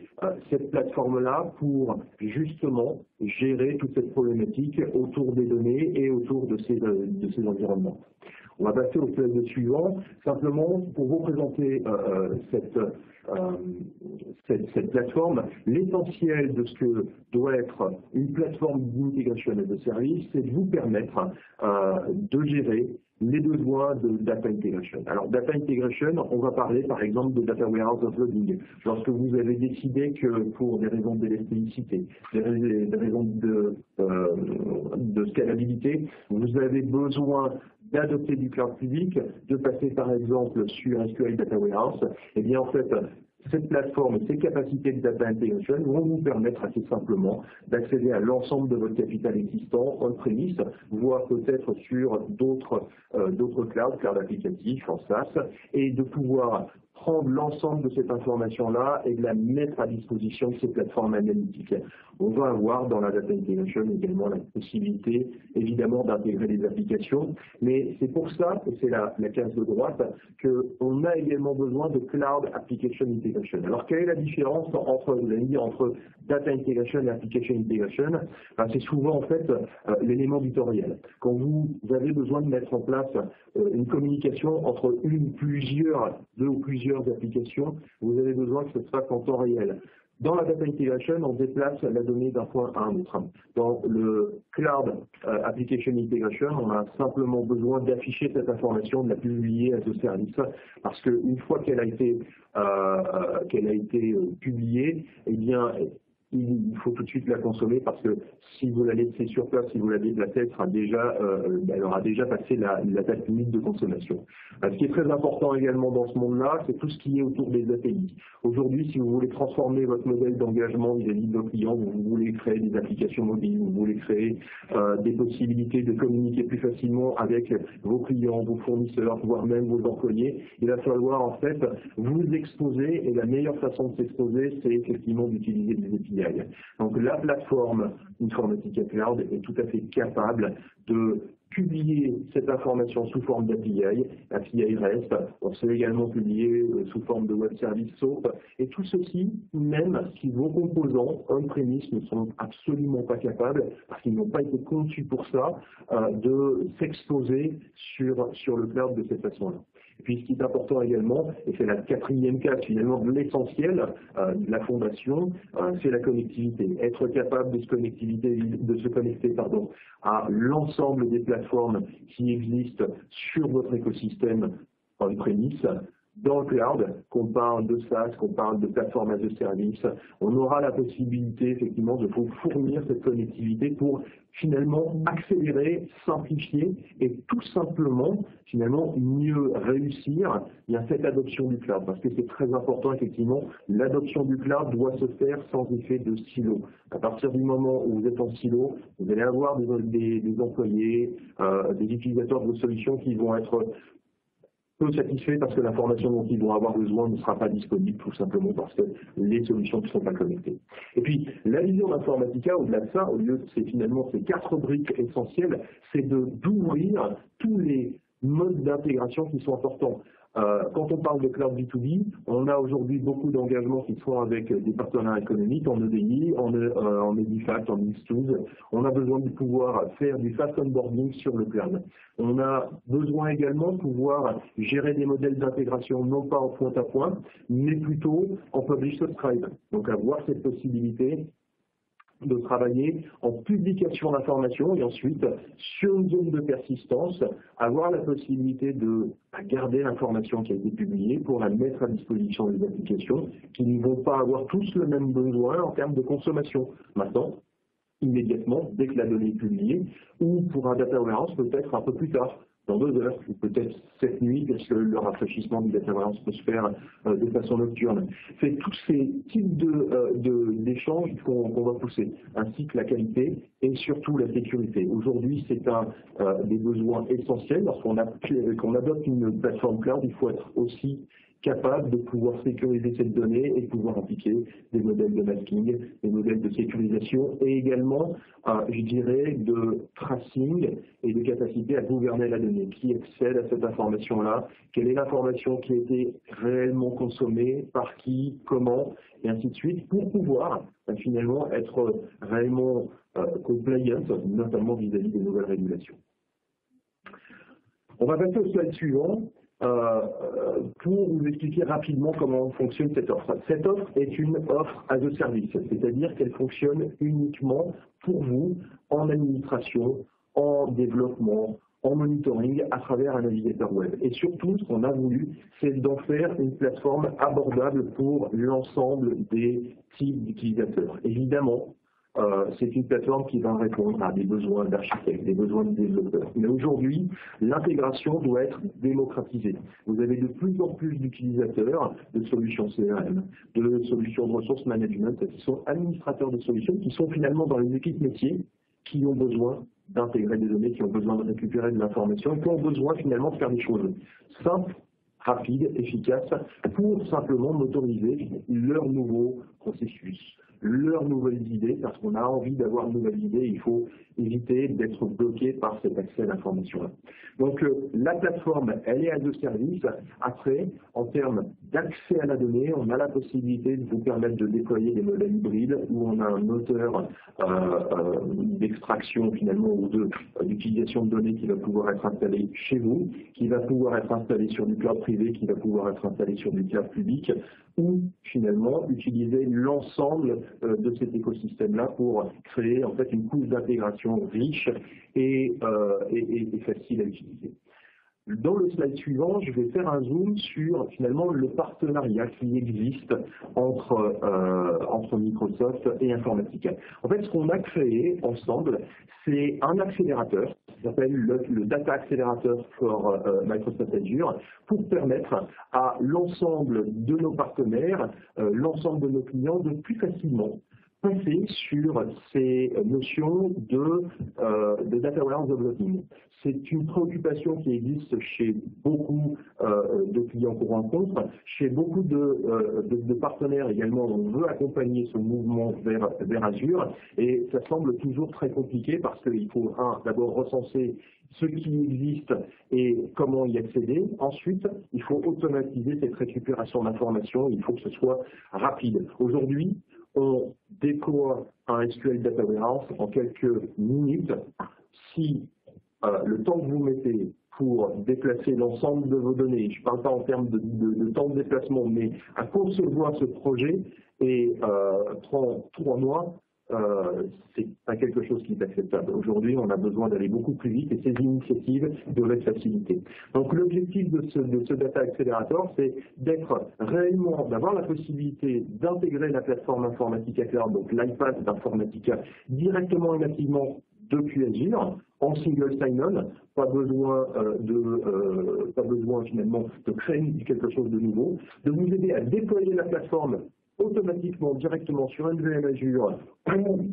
cette plateforme-là pour justement gérer toute cette problématique autour des données et autour de ces environnements. On va passer au slide suivant, simplement pour vous présenter cette plateforme. L'essentiel de ce que doit être une plateforme d'intégration as a service, c'est de vous permettre de gérer les besoins de data integration. Alors, data integration, on va parler par exemple de data warehouse offloading. Lorsque vous avez décidé que pour des raisons d'élasticité, des raisons de scalabilité, vous avez besoin d'adopter du cloud public, de passer par exemple sur SQL Data Warehouse, et bien en fait, cette plateforme et ces capacités de data integration vont vous permettre assez simplement d'accéder à l'ensemble de votre capital existant on-premise, voire peut-être sur d'autres clouds applicatifs en SaaS, et de pouvoir prendre l'ensemble de cette information-là et de la mettre à disposition de ces plateformes analytiques. On va avoir dans la data integration également la possibilité, évidemment, d'intégrer des applications, mais c'est pour ça, et c'est la case de droite, qu'on a également besoin de Cloud Application Integration. Alors, quelle est la différence entre data integration et application integration? C'est souvent, en fait, l'élément tutoriel. Quand vous avez besoin de mettre en place une communication entre deux ou plusieurs applications, vous avez besoin que ce se fasse en temps réel. Dans la data integration, on déplace la donnée d'un point à un autre. Dans le Cloud Application Integration, on a simplement besoin d'afficher cette information, de la publier à ce service, parce qu'une fois qu'elle a été publiée, eh bien, il faut tout de suite la consommer parce que si vous la laissez sur place, si vous la déplacez, elle aura déjà passé la date limite de consommation. Ce qui est très important également dans ce monde-là, c'est tout ce qui est autour des API. Aujourd'hui, si vous voulez transformer votre modèle d'engagement vis-à-vis de vos clients, vous voulez créer des applications mobiles, vous voulez créer des possibilités de communiquer plus facilement avec vos clients, vos fournisseurs, voire même vos employés, il va falloir en fait vous exposer, et la meilleure façon de s'exposer, c'est effectivement d'utiliser des API. Donc la plateforme Informatica Cloud est tout à fait capable de publier cette information sous forme d'API, API REST, on sait également publier sous forme de web service SOAP, et tout ceci, même si vos composants on-premise ne sont absolument pas capables, parce qu'ils n'ont pas été conçus pour ça, de s'exposer sur le cloud de cette façon-là. Et puis ce qui est important également, et c'est la quatrième case finalement de l'essentiel de la fondation, c'est la connectivité. Être capable de se connecter à l'ensemble des plateformes qui existent sur votre écosystème on-premise, dans le cloud, qu'on parle de SaaS, qu'on parle de plateforme as a service, on aura la possibilité effectivement de vous fournir cette connectivité pour finalement accélérer, simplifier et tout simplement finalement mieux réussir cette adoption du cloud. Parce que c'est très important effectivement, l'adoption du cloud doit se faire sans effet de silo. À partir du moment où vous êtes en silo, vous allez avoir des employés, des utilisateurs de vos solutions qui vont être peu satisfaits parce que l'information dont ils vont avoir besoin ne sera pas disponible, tout simplement parce que les solutions ne sont pas connectées. Et puis, la vision d'Informatica, au-delà de ça, au lieu de finalement ces 4 briques essentielles, c'est d'ouvrir tous les modes d'intégration qui sont importants. Quand on parle de cloud B2B, on a aujourd'hui beaucoup d'engagements qui sont avec des partenaires économiques en EDI, en Edifact, en X12. On a besoin de pouvoir faire du fast onboarding sur le cloud. On a besoin également de pouvoir gérer des modèles d'intégration non pas en point à point, mais plutôt en publish subscribe. Donc avoir cette possibilité de travailler en publication d'informations et ensuite, sur une zone de persistance, avoir la possibilité de garder l'information qui a été publiée pour la mettre à disposition des applications qui ne vont pas avoir tous le même besoin en termes de consommation. Maintenant, immédiatement, dès que la donnée est publiée, ou pour un data warehouse peut-être un peu plus tard, dans 2 heures, ou peut-être cette nuit, parce que le rafraîchissement du data warehouse peut se faire de façon nocturne. C'est tous ces types d'échanges qu'on va pousser, ainsi que la qualité et surtout la sécurité. Aujourd'hui, c'est des besoins essentiels. Lorsqu'on adopte une plateforme cloud, il faut être aussi capable de pouvoir sécuriser cette donnée et de pouvoir appliquer des modèles de masking, des modèles de sécurisation et également, je dirais, de tracing et de capacité à gouverner la donnée. Qui accède à cette information-là? Quelle est l'information qui a été réellement consommée? Par qui? Comment? Et ainsi de suite, pour pouvoir finalement être réellement compliant, notamment vis-à-vis des nouvelles régulations. On va passer au slide suivant. Pour vous expliquer rapidement comment fonctionne cette offre. Cette offre est une offre as a service, c'est-à-dire qu'elle fonctionne uniquement pour vous en administration, en développement, en monitoring à travers un navigateur web. Et surtout, ce qu'on a voulu, c'est d'en faire une plateforme abordable pour l'ensemble des types d'utilisateurs. Évidemment, c'est une plateforme qui va répondre à des besoins d'architectes, des besoins de développeurs. Mais aujourd'hui, l'intégration doit être démocratisée. Vous avez de plus en plus d'utilisateurs de solutions CRM, de solutions de ressources management, qui sont administrateurs de solutions, qui sont finalement dans les équipes métiers, qui ont besoin d'intégrer des données, qui ont besoin de récupérer de l'information, et qui ont besoin finalement de faire des choses simples, rapides, efficaces, pour simplement motoriser leur nouveau processus, leurs nouvelles idées, parce qu'on a envie d'avoir de nouvelles idées, il faut éviter d'être bloqué par cet accès à l'information-là. Donc la plateforme, elle est à 2 services. Après, en termes d'accès à la donnée, on a la possibilité de vous permettre de déployer des modèles hybrides où on a un moteur d'extraction finalement ou d'utilisation de données qui va pouvoir être installé chez vous, qui va pouvoir être installé sur du cloud privé, qui va pouvoir être installé sur du cloud public, ou finalement utiliser l'ensemble de cet écosystème-là pour créer en fait une couche d'intégration riche et facile à utiliser. Dans le slide suivant, je vais faire un zoom sur finalement le partenariat qui existe entre Microsoft et Informatica. En fait, ce qu'on a créé ensemble, c'est un accélérateur qui s'appelle le Data Accelerator for Microsoft Azure, pour permettre à l'ensemble de nos partenaires, l'ensemble de nos clients de plus facilement passer sur ces notions de data warehouse development. C'est une préoccupation qui existe chez beaucoup de clients qu'on rencontre, chez beaucoup de partenaires également. On veut accompagner ce mouvement vers Azure et ça semble toujours très compliqué parce qu'il faut d'abord recenser ce qui existe et comment y accéder. Ensuite, il faut automatiser cette récupération d'informations. Il faut que ce soit rapide. Aujourd'hui, on déploie un SQL Data Warehouse en quelques minutes. Si le temps que vous mettez pour déplacer l'ensemble de vos données, je ne parle pas en termes de temps de déplacement, mais à concevoir ce projet prend 3 mois, c'est pas quelque chose qui est acceptable. Aujourd'hui, on a besoin d'aller beaucoup plus vite et ces initiatives doivent être facilitées. Donc l'objectif de ce Data Accelerator, c'est d'avoir la possibilité d'intégrer la plateforme Informatica Cloud, donc l'iPad d'Informatica, directement et nativement depuis Azure, en single sign-on, pas besoin finalement de créer quelque chose de nouveau, de vous aider à déployer la plateforme automatiquement directement sur MVM Azure,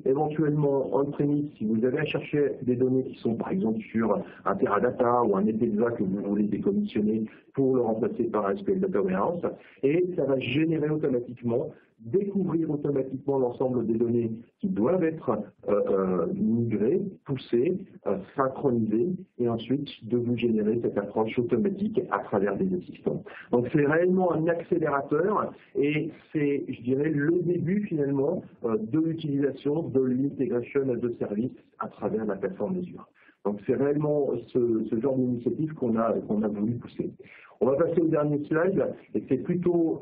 éventuellement on-premise si vous avez à chercher des données qui sont par exemple sur un Teradata ou un Netezza que vous voulez décommissionner pour le remplacer par un SQL Data Warehouse, et ça va générer automatiquement, découvrir automatiquement l'ensemble des données qui doivent être migrées, poussées, synchronisées, et ensuite de vous générer cette approche automatique à travers des assistants. Donc c'est réellement un accélérateur et c'est, je dirais, le début finalement de l'utilisation de l'intégration de services à travers la plateforme Azure. Donc c'est réellement ce genre d'initiative qu'on a voulu pousser. On va passer au dernier slide, et c'est plutôt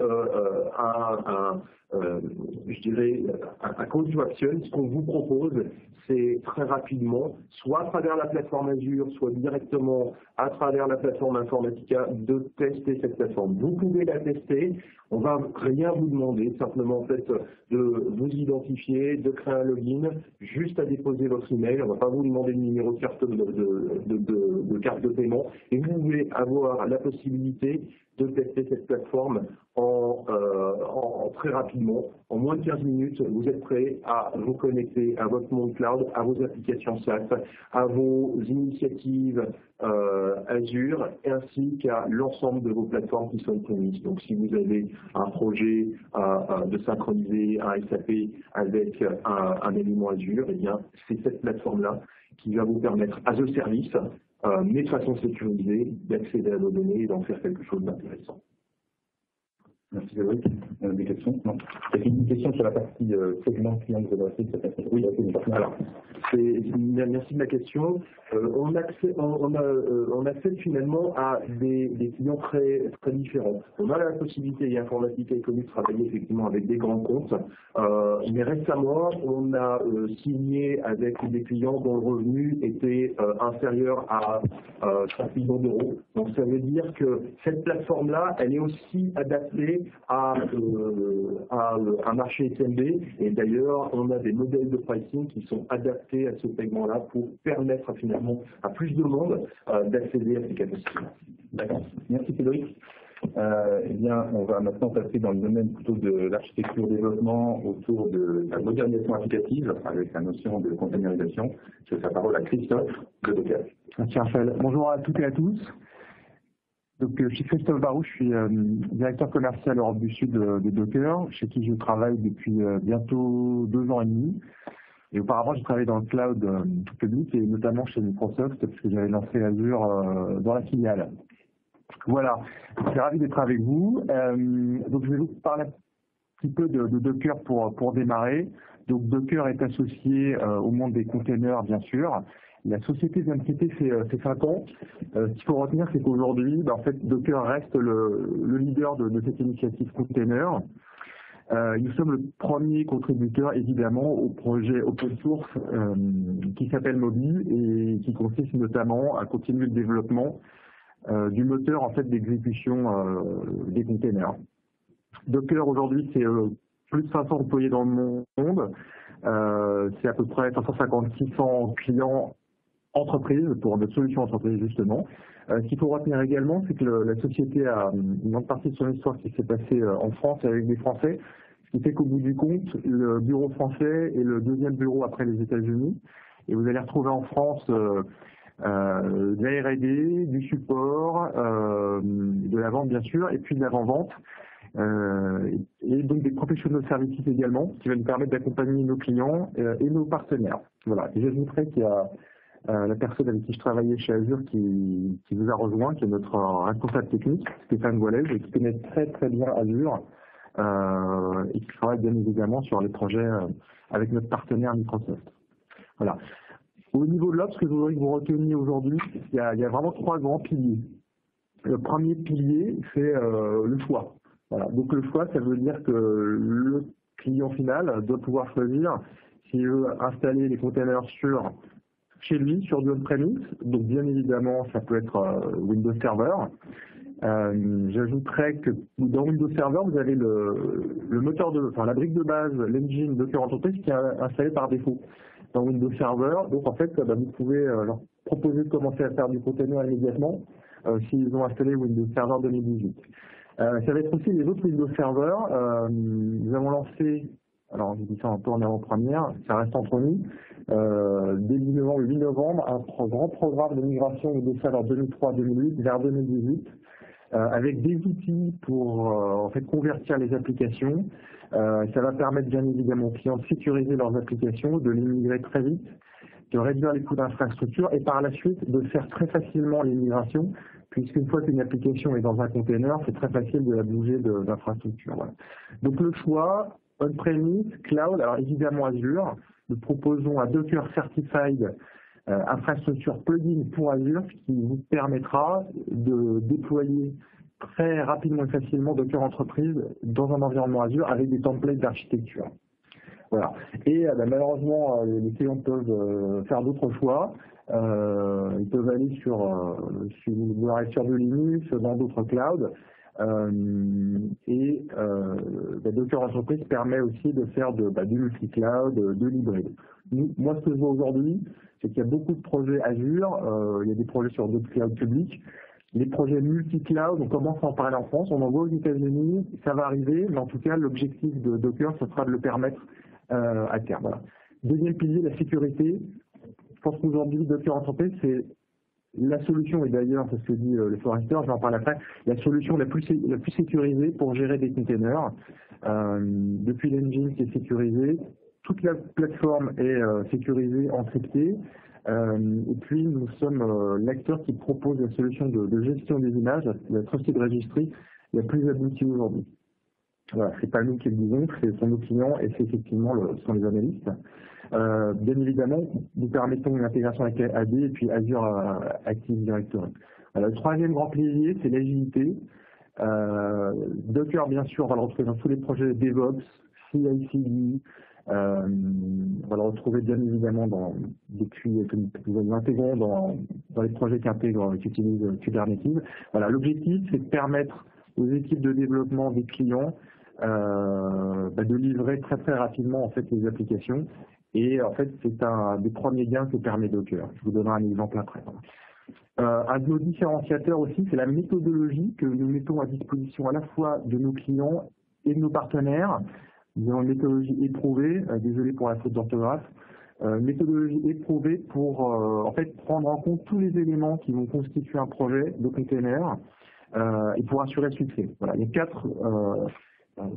je dirais, un call to action. Ce qu'on vous propose, c'est très rapidement, soit à travers la plateforme Azure, soit directement à travers la plateforme Informatica, de tester cette plateforme. Vous pouvez la tester, on ne va rien vous demander, simplement en fait de vous identifier, de créer un login, juste à déposer votre email. On ne va pas vous demander le numéro de carte de carte de paiement, et vous pouvez avoir la possibilité de tester cette plateforme très rapidement. En moins de 15 minutes, vous êtes prêt à vous connecter à votre monde cloud, à vos applications SaaS, à vos initiatives Azure, ainsi qu'à l'ensemble de vos plateformes qui sont on-premise. Donc si vous avez un projet de synchroniser un SAP avec un élément Azure, eh bien c'est cette plateforme-là qui va vous permettre, as a service, mais de façon sécurisée, d'accéder à vos données et d'en faire quelque chose d'intéressant. Merci Cédric. Des questions? Non. Il y a une question sur la partie segment client de l'adresse. Oui, alors, merci de la question. On accède finalement à des clients très différents. On a la possibilité, et Informatica est connu, de travailler effectivement avec des grands comptes, mais récemment, on a signé avec des clients dont le revenu était inférieur à 5 millions d'euros. Donc ça veut dire que cette plateforme-là, elle est aussi adaptée à un marché SMB, et d'ailleurs on a des modèles de pricing qui sont adaptés à ce segment-là pour permettre finalement à plus de monde d'accéder à ces capacités. D'accord. Merci Cédric. Eh bien, on va maintenant passer dans le domaine plutôt de l'architecture développement autour de la modernisation applicative avec la notion de containerisation. Je laisse la parole à Christophe de Docker. Merci Raphaël. Bonjour à toutes et à tous. Donc, je suis Christophe Barou, je suis directeur commercial Europe du Sud de Docker, chez qui je travaille depuis bientôt 2 ans et demi. Et auparavant, j'ai travaillé dans le cloud public et notamment chez Microsoft, parce que j'avais lancé Azure dans la filiale. Voilà, je suis ravi d'être avec vous. Donc, je vais vous parler un petit peu de Docker pour démarrer. Donc, Docker est associé au monde des containers, bien sûr. La société vient de quitter ses 5 ans. Ce qu'il faut retenir, c'est qu'aujourd'hui, en fait, Docker reste le leader de cette initiative container. Nous sommes le premier contributeur, évidemment, au projet open source qui s'appelle Moby et qui consiste notamment à continuer le développement du moteur en fait d'exécution des containers. Docker aujourd'hui, c'est plus de 500 employés dans le monde. C'est à peu près 550-600 clients entreprises pour notre solution entreprise justement. Ce qu'il faut retenir également, c'est que la société a une grande partie de son histoire qui s'est passée en France avec des Français, ce qui fait qu'au bout du compte, le bureau français est le 2e bureau après les États-Unis. Et vous allez retrouver en France de la R&D, du support, de la vente bien sûr, et puis de l'avant-vente. Et donc des professional services également, qui va nous permettre d'accompagner nos clients et nos partenaires. Voilà. Et j'ajouterais qu'il y a la personne avec qui je travaillais chez Azure qui vous a rejoint, qui est notre responsable technique, Stéphane Boilez, et qui connaît très très bien Azure et qui travaille bien évidemment sur les projets avec notre partenaire Microsoft. Voilà. Au niveau de l'offre, ce que je voudrais que vous reteniez aujourd'hui, il y a vraiment 3 grands piliers. Le premier pilier, c'est le choix. Voilà. Donc le choix, ça veut dire que le client final doit pouvoir choisir s'il veut installer les containers chez lui, sur du on-premise. Donc bien évidemment, ça peut être Windows Server. J'ajouterais que dans Windows Server, vous avez le moteur la brique de base, l'engine Docker Entreprise qui est installé par défaut dans Windows Server. Donc en fait, vous pouvez leur proposer de commencer à faire du container immédiatement s'ils ont installé Windows Server 2018. Ça va être aussi les autres Windows Server. Nous avons lancé, alors je dis ça un peu en avant-première, ça reste entre nous, début novembre, le 8 novembre, un grand programme de migration Windows Server 2003-2008 vers 2018, avec des outils pour en fait convertir les applications. Ça va permettre bien évidemment aux clients de sécuriser leurs applications, de les migrer très vite, de réduire les coûts d'infrastructure et par la suite de faire très facilement les migrations, puisqu'une fois qu'une application est dans un container, c'est très facile de la bouger d'infrastructure. Voilà. Donc le choix, on-premise, cloud, alors évidemment Azure, nous proposons un Docker Certified infrastructure plugin pour Azure, ce qui vous permettra de déployer très rapidement et facilement Docker Entreprise dans un environnement Azure avec des templates d'architecture. Voilà. Et malheureusement, les clients peuvent faire d'autres choix. Ils peuvent aller sur de Linux, dans d'autres clouds. Docker Entreprise permet aussi de faire du multi-cloud, de l'hybride. Moi, ce que je vois aujourd'hui, c'est qu'il y a beaucoup de projets Azure, il y a des projets sur d'autres clouds publics. Les projets multi-cloud, on commence à en parler en France, on en voit aux États-Unis, ça va arriver, mais en tout cas, l'objectif de Docker, ce sera de le permettre à terme. Voilà. Deuxième pilier, la sécurité. Je pense qu'aujourd'hui, Docker Entreprise, c'est la solution, et d'ailleurs, c'est ce que dit le Forrester, je vais en parler après, la solution la plus sécurisée pour gérer des containers. Depuis l'engine qui est sécurisé, toute la plateforme est sécurisée, encryptée. Et puis, nous sommes l'acteur qui propose la solution de gestion des images, la Trusted Registry, la plus aboutie aujourd'hui. Voilà, c'est pas nous qui le disons, ce sont nos clients et c'est effectivement ce sont les analystes. Bien évidemment, nous permettons une intégration avec AD et puis Azure Active Directory. Le troisième grand pilier, c'est l'agilité. Docker, bien sûr, on va le retrouver dans tous les projets DevOps, CI/CD. On va le retrouver bien évidemment depuis que nous intégrons dans les projets qui utilisent Kubernetes. Voilà, l'objectif, c'est de permettre aux équipes de développement des clients de livrer très très rapidement en fait les applications. Et en fait, c'est un des premiers gains que permet Docker. Je vous donnerai un exemple après. Un de nos différenciateurs aussi, c'est la méthodologie que nous mettons à disposition à la fois de nos clients et de nos partenaires. Nous avons une méthodologie éprouvée, désolé pour la faute d'orthographe, méthodologie éprouvée pour en fait prendre en compte tous les éléments qui vont constituer un projet de container et pour assurer le succès. Voilà, il y a quatre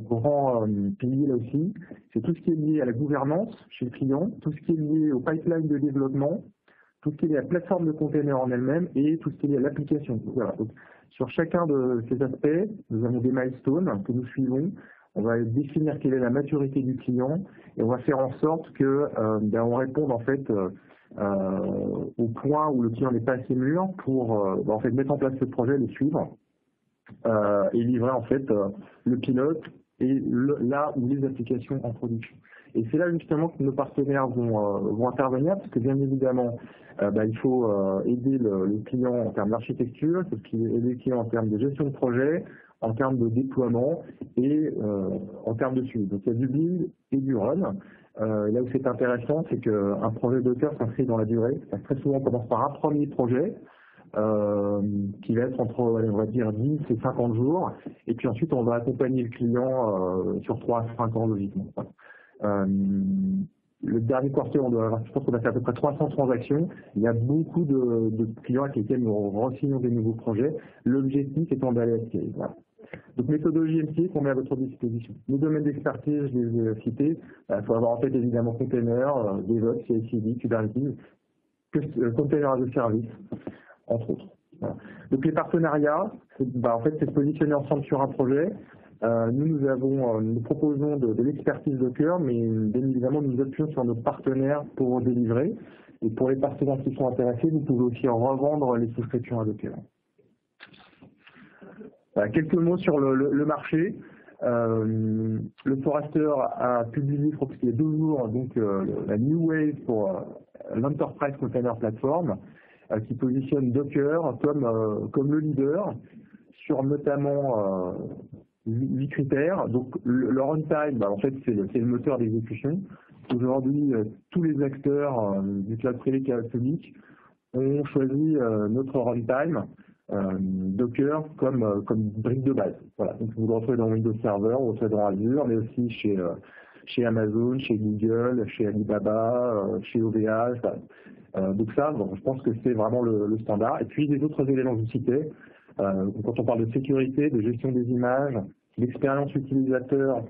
grands piliers là aussi. C'est tout ce qui est lié à la gouvernance chez le client, tout ce qui est lié au pipeline de développement, tout ce qui est lié à la plateforme de container en elle-même et tout ce qui est lié à l'application. Voilà. Donc, sur chacun de ces aspects, nous avons des milestones que nous suivons. On va définir quelle est la maturité du client et on va faire en sorte que on réponde en fait au point où le client n'est pas assez mûr pour en fait mettre en place ce projet, le suivre et livrer en fait le pilote et là où les applications en production. Et c'est là justement que nos partenaires vont intervenir parce que bien évidemment il faut aider le client en termes d'architecture, il faut aider le client en termes de gestion de projet, en termes de déploiement et en termes de suivi. Donc il y a du build et du run. Là où c'est intéressant, c'est qu'un projet Docker s'inscrit dans la durée. Très souvent, on commence par un premier projet qui va être entre, on va dire, 10 et 50 jours. Et puis ensuite, on va accompagner le client sur 3 à 5 ans, logiquement. Le dernier quartier, je pense qu'on a fait à peu près 300 transactions. Il y a beaucoup de clients avec lesquels nous re-signons des nouveaux projets. L'objectif étant d'aller à scale. Voilà. Donc, méthodologie MCI qu'on met à votre disposition. Les domaines d'expertise, je les ai cités. Il faut avoir en tête évidemment container, DevOps, CI/CD, Kubernetes, container as a service, entre autres. Voilà. Donc, les partenariats, en fait, c'est se positionner ensemble sur un projet. Nous proposons de l'expertise Docker, mais bien évidemment, nous appuyons sur nos partenaires pour délivrer. Et pour les partenaires qui sont intéressés, vous pouvez aussi en revendre les souscriptions à Docker. Quelques mots sur le marché. Le Forrester a publié, je crois que c'était il y a 2 jours, donc la New Wave pour l'Enterprise Container Platform, qui positionne Docker comme le leader sur notamment 8 critères. Donc le runtime, en fait, c'est le moteur d'exécution. Aujourd'hui, tous les acteurs du cloud privé et cloud public ont choisi notre runtime. Docker comme brique de base. Voilà. Donc vous le retrouvez dans Windows Server, vous le retrouvez dans Azure, mais aussi chez Amazon, chez Google, chez Alibaba, chez OVH. Donc ça, bon, je pense que c'est vraiment le standard. Et puis les autres éléments que vous citez, quand on parle de sécurité, de gestion des images, d'expérience utilisateur,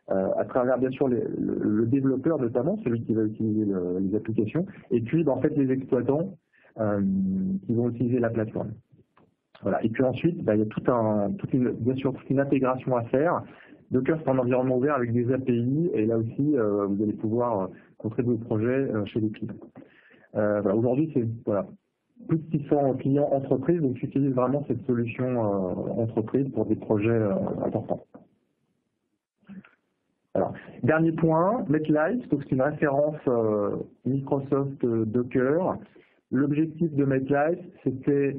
à travers bien sûr le développeur notamment, celui qui va utiliser les applications, et puis en fait les exploitants qui vont utiliser la plateforme. Voilà. Et puis ensuite, il y a bien sûr toute une intégration à faire. Docker, c'est un environnement ouvert avec des API, et là aussi, vous allez pouvoir contribuer au projet chez les clients. Voilà. Aujourd'hui, c'est plus de 600 clients entreprises, donc j'utilise vraiment cette solution entreprise pour des projets importants. Alors, dernier point, MetLife, donc c'est une référence Microsoft Docker. L'objectif de MetLife, c'était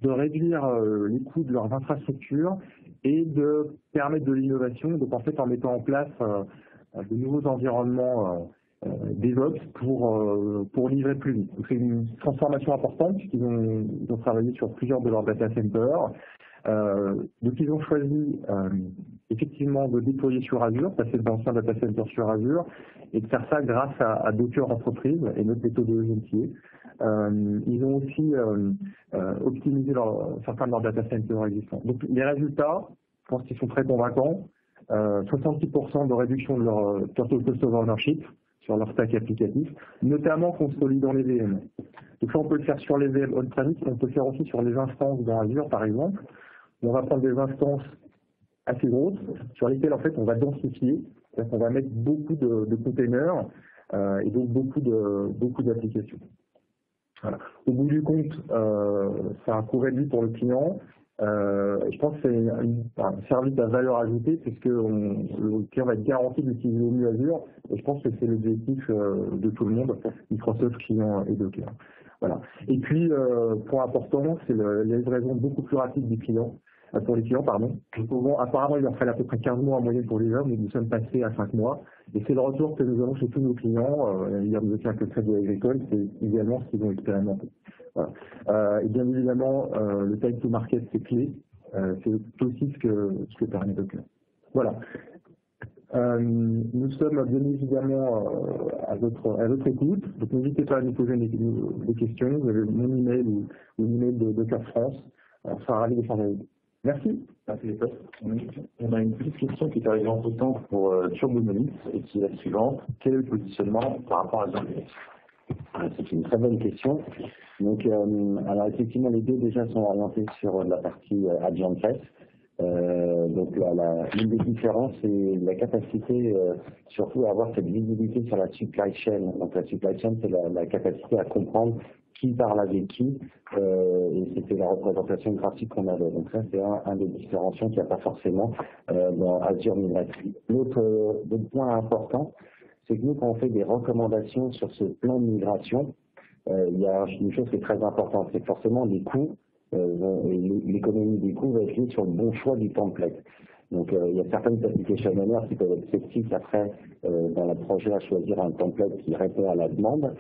de réduire les coûts de leurs infrastructures et de permettre de l'innovation, donc en fait en mettant en place de nouveaux environnements DevOps pour livrer plus vite. Donc c'est une transformation importante puisqu'ils ont travaillé sur plusieurs de leurs data centers. Donc ils ont choisi effectivement de déployer sur Azure, passer d'anciens data centers sur Azure et de faire ça grâce à Docker Entreprise et notre méthodologie métier. Ils ont aussi optimisé certains de leurs data centers existants. Donc les résultats, je pense qu'ils sont très convaincants. 66% de réduction de leur total cost of ownership sur leur stack applicatif, notamment consolidant les VM. Donc ça, on peut le faire sur les VM on-premise, on peut le faire aussi sur les instances dans Azure, par exemple. On va prendre des instances assez grosses sur lesquelles, en fait, on va densifier. C'est-à-dire qu'on va mettre beaucoup de containers et donc beaucoup d'applications. Voilà. Au bout du compte, c'est un coût réduit pour le client. Je pense que c'est un service à valeur ajoutée puisque le client va être garanti d'utiliser au mieux Azure et je pense que c'est l'objectif de tout le monde, Microsoft, client et Docker. Voilà. Et puis, point important, c'est la livraison beaucoup plus rapide du client, pour les clients, pardon. Apparemment, il leur fallait à peu près 15 mois en moyenne pour les hommes, mais nous sommes passés à 5 mois. Et c'est le retour que nous avons chez tous nos clients. Hier, nous étions avec le Crédit Agricole, c'est idéalement ce qu'ils ont expérimenté. Voilà. Et bien évidemment, le time to market, c'est clé. C'est aussi ce que permet Docker. Voilà. Nous sommes bien évidemment à votre écoute. Donc n'hésitez pas à nous poser des questions. Vous avez mon email ou l'email de Docker France. On sera ravis d'échanger avec vous. Merci. Merci les potes. On a une petite question qui est arrivée entre temps pour Turbo Monolith et qui est la suivante. Quel est le positionnement par rapport à Azure? C'est une très bonne question. Donc, alors effectivement, les deux déjà sont orientés sur la partie Agentforce. Donc, l'une des différences, c'est la capacité surtout à avoir cette visibilité sur la supply chain. Donc, la supply chain, c'est la capacité à comprendre qui parle avec qui, et c'était la représentation graphique qu'on avait. Donc ça, c'est un des différenciants qu'il n'y a pas forcément dans Azure Migrate. L'autre point important, c'est que nous, quand on fait des recommandations sur ce plan de migration, il y a une chose qui est très importante, c'est que forcément les coûts, l'économie des coûts va être liée sur le bon choix du template. Donc il y a certaines application owners qui peuvent être sceptiques après dans le projet à choisir un template qui répond à la demande.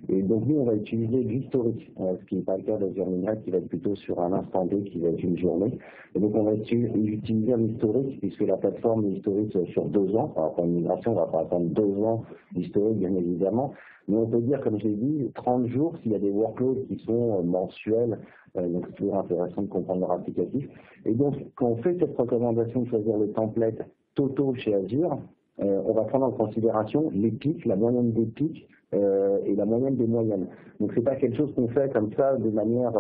Et donc nous, on va utiliser l'historique, ce qui n'est pas le cas d'Azure Migrate, qui va être plutôt sur un instant T, qui va être une journée. Et donc on va utiliser l'historique, puisque la plateforme est historique sur 2 ans. Alors pour une migration, on ne va pas attendre 2 ans d'historique, bien évidemment. Mais on peut dire, comme j'ai dit, 30 jours s'il y a des workloads qui sont mensuels. Donc c'est toujours intéressant de comprendre leur applicatif. Et donc, quand on fait cette recommandation de choisir le template Toto chez Azure, on va prendre en considération les pics, la moyenne des pics et la moyenne des moyennes. Donc c'est pas quelque chose qu'on fait comme ça de manière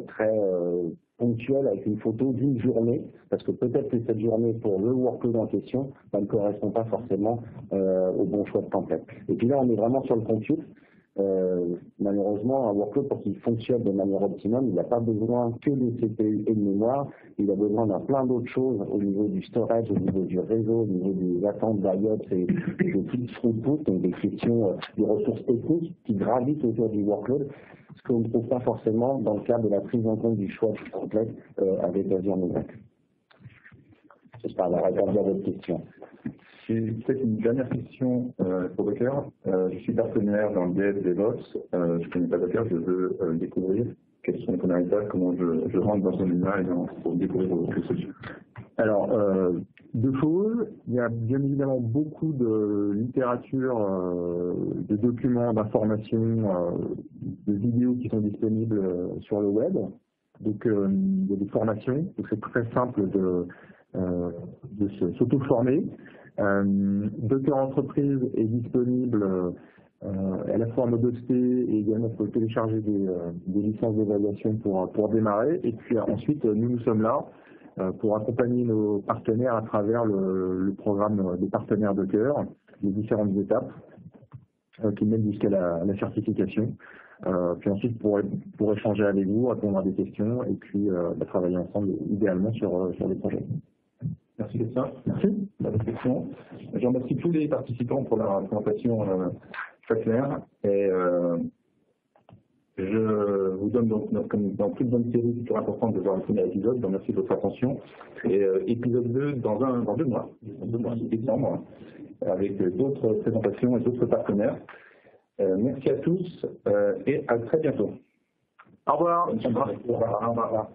très ponctuelle avec une photo d'une journée, parce que peut-être que cette journée pour le workload en question, ça ne correspond pas forcément au bon choix de template. Et puis là, on est vraiment sur le compute. Malheureusement, un workload, pour qu'il fonctionne de manière optimum, il n'a pas besoin que de CPU et de mémoire, il a besoin d'un plein d'autres choses au niveau du storage, au niveau du réseau, au niveau des attentes d'IOPS et de tout throughput, donc des questions, des ressources techniques qui gravitent autour du workload, ce qu'on ne trouve pas forcément dans le cadre de la prise en compte du choix du template avec Azure Migrate. J'espère avoir répondu à votre question. J'ai peut-être une dernière question pour Docker. Je suis partenaire dans le dev DevOps. Je ne connais pas Docker, je veux le découvrir. quelles sont les premières étapes, comment je rentre dans ce domaine-là pour découvrir vos solutions? Alors, deux choses. Il y a bien évidemment beaucoup de littérature, de documents, d'informations, de vidéos qui sont disponibles sur le web. Donc, il y a des formations. Donc, c'est très simple de s'auto-former. Docker Entreprise est disponible à la fois en mode OST et également pour télécharger des licences d'évaluation pour démarrer. Et puis ensuite, nous sommes là pour accompagner nos partenaires à travers le programme des partenaires Docker, les différentes étapes qui mènent jusqu'à la certification. Puis ensuite pour échanger avec vous, répondre à des questions et puis travailler ensemble idéalement sur des projets. Merci Christian. Merci. La réflexion. Je remercie tous les participants pour leur présentation très claire. Et je vous donne donc, comme dans toute bonne série, c'est toujours important de voir le premier épisode. Donc merci de votre attention. Et épisode 2 dans 2 mois, décembre, avec d'autres présentations et d'autres partenaires. Merci à tous et à très bientôt. Au revoir. Au revoir.